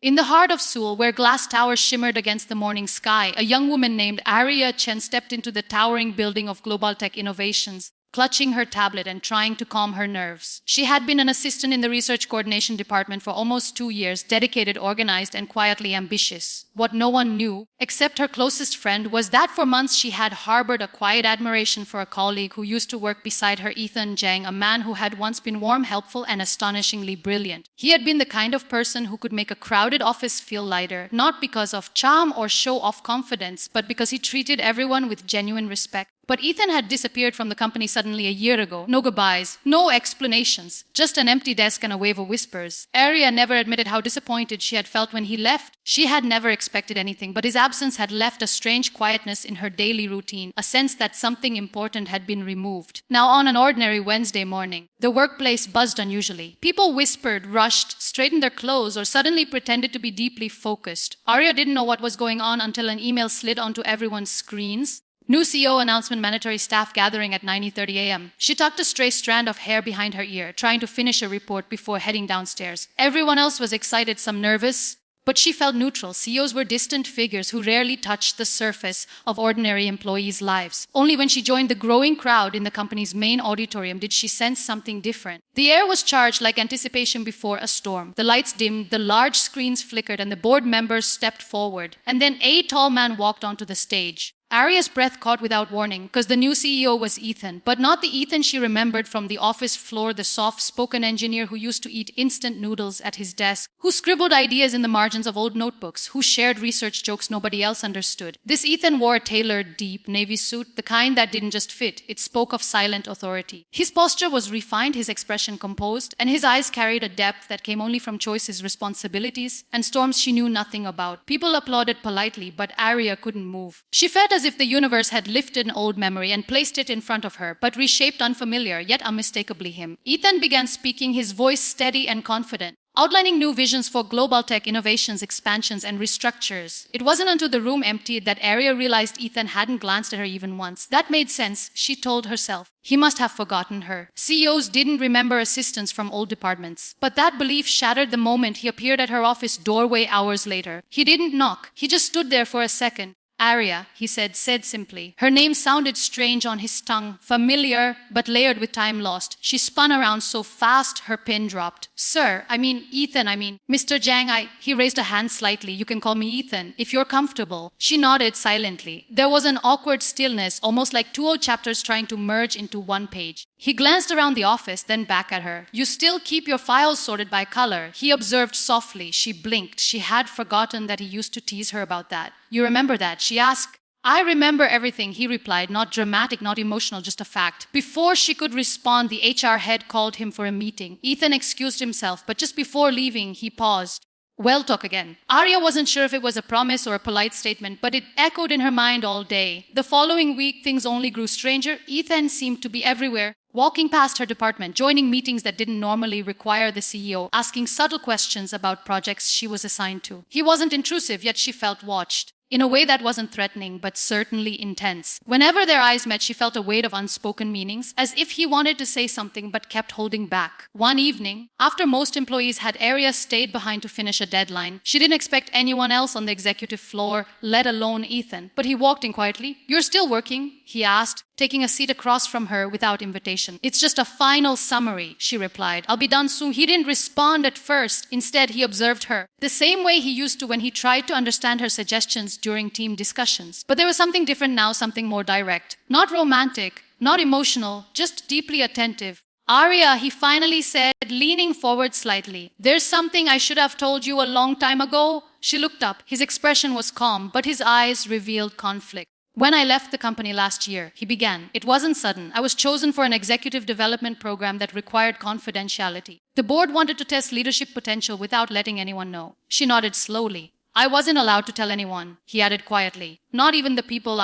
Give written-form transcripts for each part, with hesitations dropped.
In the heart of Seoul, where glass towers shimmered against the morning sky, a young woman named Arya Chen stepped into the towering building of Global Tech Innovations, clutching her tablet and trying to calm her nerves. She had been an assistant in the research coordination department for almost 2 years, dedicated, organized, and quietly ambitious. What no one knew, except her closest friend, was that for months she had harbored a quiet admiration for a colleague who used to work beside her, Ethan Jang, a man who had once been warm, helpful, and astonishingly brilliant. He had been the kind of person who could make a crowded office feel lighter, not because of charm or show-off confidence, but because he treated everyone with genuine respect. But Ethan had disappeared from the company suddenly a year ago. No goodbyes, no explanations, just an empty desk and a wave of whispers. Arya never admitted how disappointed she had felt when he left. She had never expected anything, but his absence had left a strange quietness in her daily routine, a sense that something important had been removed. Now, on an ordinary Wednesday morning, the workplace buzzed unusually. People whispered, rushed, straightened their clothes, or suddenly pretended to be deeply focused. Arya didn't know what was going on until an email slid onto everyone's screens. New CEO announcement, mandatory staff gathering at 9:30 a.m. She tucked a stray strand of hair behind her ear, trying to finish a report before heading downstairs. Everyone else was excited, some nervous, but she felt neutral. CEOs were distant figures who rarely touched the surface of ordinary employees' lives. Only when she joined the growing crowd in the company's main auditorium did she sense something different. The air was charged like anticipation before a storm. The lights dimmed, the large screens flickered, and the board members stepped forward. And then a tall man walked onto the stage. Arya's breath caught without warning, because the new CEO was Ethan, but not the Ethan she remembered from the office floor, the soft-spoken engineer who used to eat instant noodles at his desk, who scribbled ideas in the margins of old notebooks, who shared research jokes nobody else understood. This Ethan wore a tailored, deep navy suit, the kind that didn't just fit, it spoke of silent authority. His posture was refined, his expression composed, and his eyes carried a depth that came only from choices, responsibilities, and storms she knew nothing about. People applauded politely, but Arya couldn't move. She felt as if the universe had lifted an old memory and placed it in front of her, but reshaped unfamiliar, yet unmistakably him. Ethan began speaking, his voice steady and confident, outlining new visions for global tech innovations, expansions, and restructures. It wasn't until the room emptied that Arya realized Ethan hadn't glanced at her even once. That made sense, she told herself. He must have forgotten her. CEOs didn't remember assistants from old departments. But that belief shattered the moment he appeared at her office doorway hours later. He didn't knock. He just stood there for a second. Arya, he said simply. Her name sounded strange on his tongue, familiar, but layered with time lost. She spun around so fast her pin dropped. Sir, Ethan, Mr. Jang, he raised a hand slightly. You can call me Ethan, if you're comfortable. She nodded silently. There was an awkward stillness, almost like two old chapters trying to merge into one page. He glanced around the office, then back at her. You still keep your files sorted by color, he observed softly. She blinked. She had forgotten that he used to tease her about that. You remember that? She asked. I remember everything, he replied, not dramatic, not emotional, just a fact. Before she could respond, the HR head called him for a meeting. Ethan excused himself, but just before leaving, he paused. We'll talk again. Arya wasn't sure if it was a promise or a polite statement, but it echoed in her mind all day. The following week, things only grew stranger. Ethan seemed to be everywhere, walking past her department, joining meetings that didn't normally require the CEO, asking subtle questions about projects she was assigned to. He wasn't intrusive, yet she felt watched. In a way that wasn't threatening, but certainly intense. Whenever their eyes met, she felt a weight of unspoken meanings, as if he wanted to say something but kept holding back. One evening, after most employees had, Arya stayed behind to finish a deadline. She didn't expect anyone else on the executive floor, let alone Ethan. But he walked in quietly. You're still working? He asked, taking a seat across from her without invitation. It's just a final summary, she replied. I'll be done soon. He didn't respond at first. Instead, he observed her, the same way he used to when he tried to understand her suggestions during team discussions. But there was something different now, something more direct. Not romantic, not emotional, just deeply attentive. Arya, he finally said, leaning forward slightly. There's something I should have told you a long time ago. She looked up. His expression was calm, but his eyes revealed conflict. When I left the company last year, he began. It wasn't sudden. I was chosen for an executive development program that required confidentiality. The board wanted to test leadership potential without letting anyone know. She nodded slowly. I wasn't allowed to tell anyone, he added quietly. Not even the people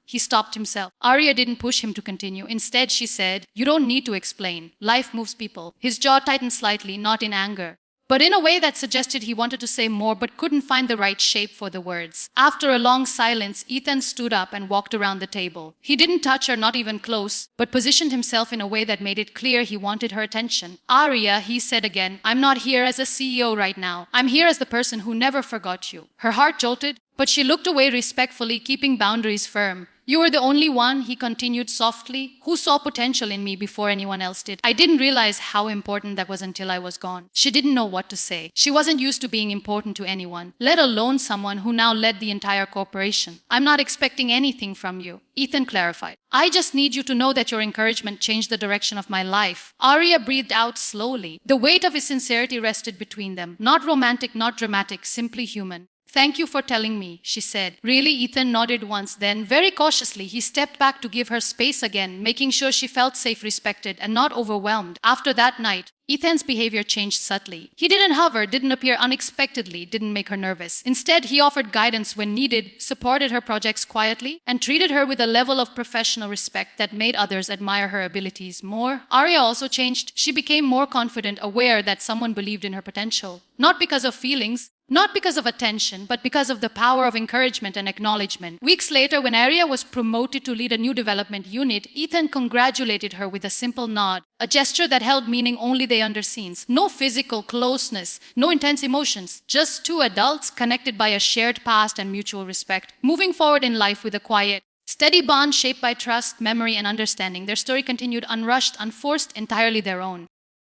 He stopped himself. Arya didn't push him to continue. Instead, she said, you don't need to explain. Life moves people. His jaw tightened slightly, not in anger, but in a way that suggested he wanted to say more but couldn't find the right shape for the words. After a long silence, Ethan stood up and walked around the table. He didn't touch her, not even close, but positioned himself in a way that made it clear he wanted her attention. "Arya," he said again, "I'm not here as a CEO right now. I'm here as the person who never forgot you." Her heart jolted, but she looked away respectfully, keeping boundaries firm. "You were the only one," he continued softly, "who saw potential in me before anyone else did. I didn't realize how important that was until I was gone." She didn't know what to say. She wasn't used to being important to anyone, let alone someone who now led the entire corporation. "I'm not expecting anything from you," Ethan clarified. "I just need you to know that your encouragement changed the direction of my life." Arya breathed out slowly. The weight of his sincerity rested between them. Not romantic, not dramatic, simply human. "Thank you for telling me," she said. "Really?" Ethan nodded once, then, very cautiously, he stepped back to give her space again, making sure she felt safe, respected, and not overwhelmed. After that night, Ethan's behavior changed subtly. He didn't hover, didn't appear unexpectedly, didn't make her nervous. Instead, he offered guidance when needed, supported her projects quietly, and treated her with a level of professional respect that made others admire her abilities more. Arya also changed. She became more confident, aware that someone believed in her potential. Not because of feelings, not because of attention, but because of the power of encouragement and acknowledgement. Weeks later, when Arya was promoted to lead a new development unit, Ethan congratulated her with a simple nod, a gesture that held meaning only they understands. No physical closeness, no intense emotions, just two adults connected by a shared past and mutual respect, moving forward in life with a quiet, steady bond shaped by trust, memory, and understanding. Their story continued unrushed, unforced, entirely their own.